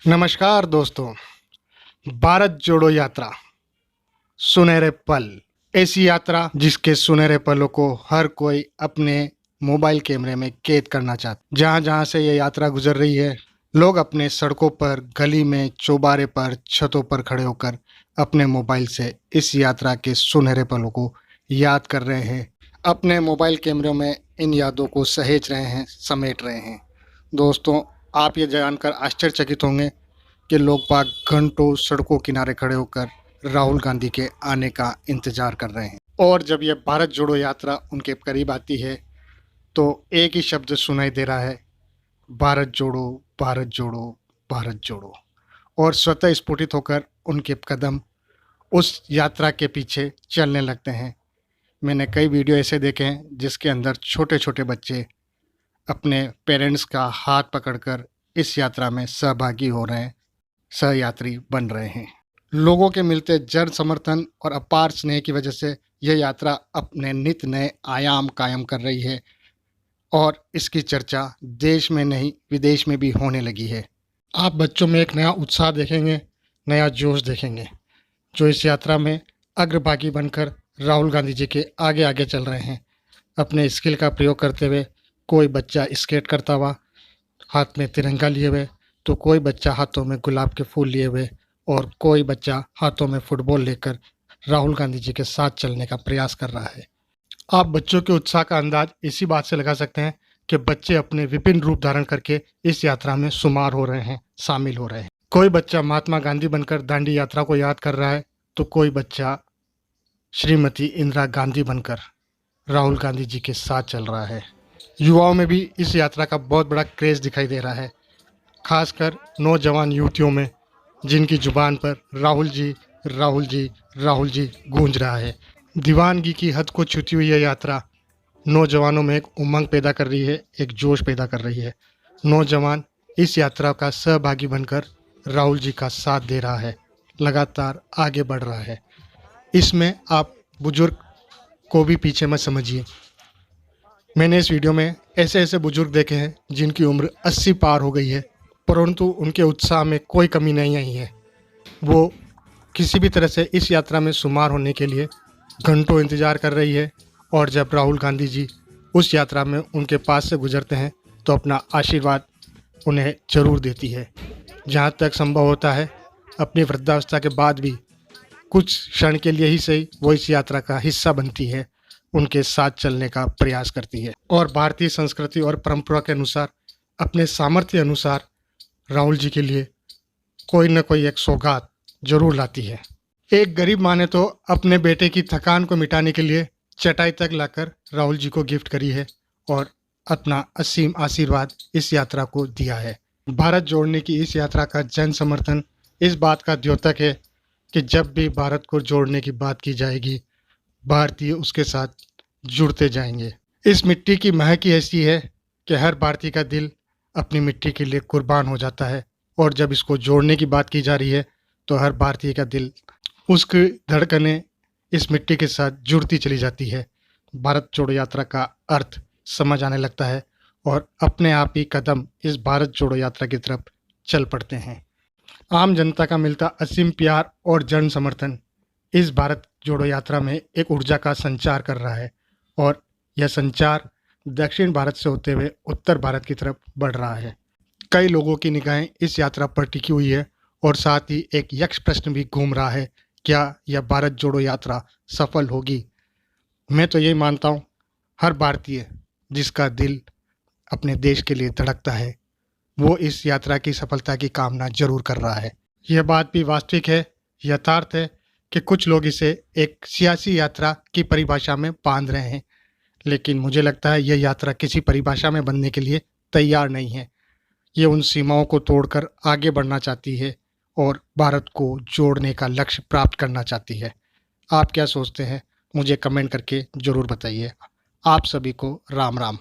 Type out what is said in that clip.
नमस्कार दोस्तों। भारत जोड़ो यात्रा, सुनहरे पल। ऐसी यात्रा जिसके सुनहरे पलों को हर कोई अपने मोबाइल कैमरे में कैद करना चाहता। जहाँ जहाँ से ये यात्रा गुजर रही है, लोग अपने सड़कों पर, गली में, चौबारे पर, छतों पर खड़े होकर अपने मोबाइल से इस यात्रा के सुनहरे पलों को याद कर रहे हैं। अपने मोबाइल कैमरों में इन यादों को सहेज रहे हैं, समेट रहे हैं। दोस्तों, आप ये जानकर आश्चर्यचकित होंगे कि लोग बाग घंटों सड़कों किनारे खड़े होकर राहुल गांधी के आने का इंतजार कर रहे हैं। और जब यह भारत जोड़ो यात्रा उनके करीब आती है तो एक ही शब्द सुनाई दे रहा है, भारत जोड़ो, भारत जोड़ो, भारत जोड़ो। और स्वतः स्फुटित होकर उनके कदम उस यात्रा के पीछे चलने लगते हैं। मैंने कई वीडियो ऐसे देखे हैं जिसके अंदर छोटे छोटे बच्चे अपने पेरेंट्स का हाथ पकड़कर इस यात्रा में सहभागी हो रहे हैं, सहयात्री बन रहे हैं। लोगों के मिलते जन समर्थन और अपार स्नेह की वजह से यह यात्रा अपने नित नए आयाम कायम कर रही है और इसकी चर्चा देश में नहीं विदेश में भी होने लगी है। आप बच्चों में एक नया उत्साह देखेंगे, नया जोश देखेंगे, जो इस यात्रा में अग्रभागी बनकर राहुल गांधी जी के आगे आगे चल रहे हैं। अपने स्किल का प्रयोग करते हुए कोई बच्चा स्केट करता हुआ हाथ में तिरंगा लिए हुए, तो कोई बच्चा हाथों में गुलाब के फूल लिए हुए और कोई बच्चा हाथों में फुटबॉल लेकर राहुल गांधी जी के साथ चलने का प्रयास कर रहा है। आप बच्चों के उत्साह का अंदाज इसी बात से लगा सकते हैं कि बच्चे अपने विभिन्न रूप धारण करके इस यात्रा में शुमार हो रहे हैं, शामिल हो रहे हैं। कोई बच्चा महात्मा गांधी बनकर दांडी यात्रा को याद कर रहा है, तो कोई बच्चा श्रीमती इंदिरा गांधी बनकर राहुल गांधी जी के साथ चल रहा है। युवाओं में भी इस यात्रा का बहुत बड़ा क्रेज दिखाई दे रहा है, खासकर नौजवान युवतियों में, जिनकी जुबान पर राहुल जी, राहुल जी, राहुल जी गूंज रहा है। दीवानगी की हद को छूती हुई यह यात्रा नौजवानों में एक उमंग पैदा कर रही है, एक जोश पैदा कर रही है। नौजवान इस यात्रा का सहभागी बनकर राहुल जी का साथ दे रहा है, लगातार आगे बढ़ रहा है। इसमें आप बुजुर्ग को भी पीछे मत समझिए। मैंने इस वीडियो में ऐसे ऐसे बुजुर्ग देखे हैं जिनकी उम्र 80 पार हो गई है, परंतु उनके उत्साह में कोई कमी नहीं आई है। वो किसी भी तरह से इस यात्रा में शुमार होने के लिए घंटों इंतज़ार कर रही है, और जब राहुल गांधी जी उस यात्रा में उनके पास से गुजरते हैं तो अपना आशीर्वाद उन्हें ज़रूर देती है। जहाँ तक संभव होता है, अपनी वृद्धावस्था के बाद भी कुछ क्षण के लिए ही सही वो इस यात्रा का हिस्सा बनती है, उनके साथ चलने का प्रयास करती है और भारतीय संस्कृति और परंपरा के अनुसार, अपने सामर्थ्य अनुसार राहुल जी के लिए कोई न कोई एक सौगात जरूर लाती है। एक गरीब माँ ने तो अपने बेटे की थकान को मिटाने के लिए चटाई तक लाकर राहुल जी को गिफ्ट करी है और अपना असीम आशीर्वाद इस यात्रा को दिया है। भारत जोड़ने की इस यात्रा का जन समर्थन इस बात का द्योतक है कि जब भी भारत को जोड़ने की बात की जाएगी, भारतीय उसके साथ जुड़ते जाएंगे। इस मिट्टी की महक ही ऐसी है कि हर भारतीय का दिल अपनी मिट्टी के लिए कुर्बान हो जाता है, और जब इसको जोड़ने की बात की जा रही है तो हर भारतीय का दिल, उसकी धड़कनें इस मिट्टी के साथ जुड़ती चली जाती है। भारत जोड़ो यात्रा का अर्थ समझ आने लगता है और अपने आप ही कदम इस भारत जोड़ो यात्रा की तरफ चल पड़ते हैं। आम जनता का मिलता असीम प्यार और जन समर्थन इस भारत जोड़ो यात्रा में एक ऊर्जा का संचार कर रहा है, और यह संचार दक्षिण भारत से होते हुए उत्तर भारत की तरफ बढ़ रहा है। कई लोगों की निगाहें इस यात्रा पर टिकी हुई है और साथ ही एक यक्ष प्रश्न भी घूम रहा है, क्या यह भारत जोड़ो यात्रा सफल होगी? मैं तो यही मानता हूँ, हर भारतीय जिसका दिल अपने देश के लिए धड़कता है, वो इस यात्रा की सफलता की कामना जरूर कर रहा है। यह बात भी वास्तविक है, यथार्थ है कि कुछ लोग इसे एक सियासी यात्रा की परिभाषा में बांध रहे हैं, लेकिन मुझे लगता है यह यात्रा किसी परिभाषा में बनने के लिए तैयार नहीं है। ये उन सीमाओं को तोड़कर आगे बढ़ना चाहती है और भारत को जोड़ने का लक्ष्य प्राप्त करना चाहती है। आप क्या सोचते हैं? मुझे कमेंट करके ज़रूर बताइए। आप सभी को राम राम।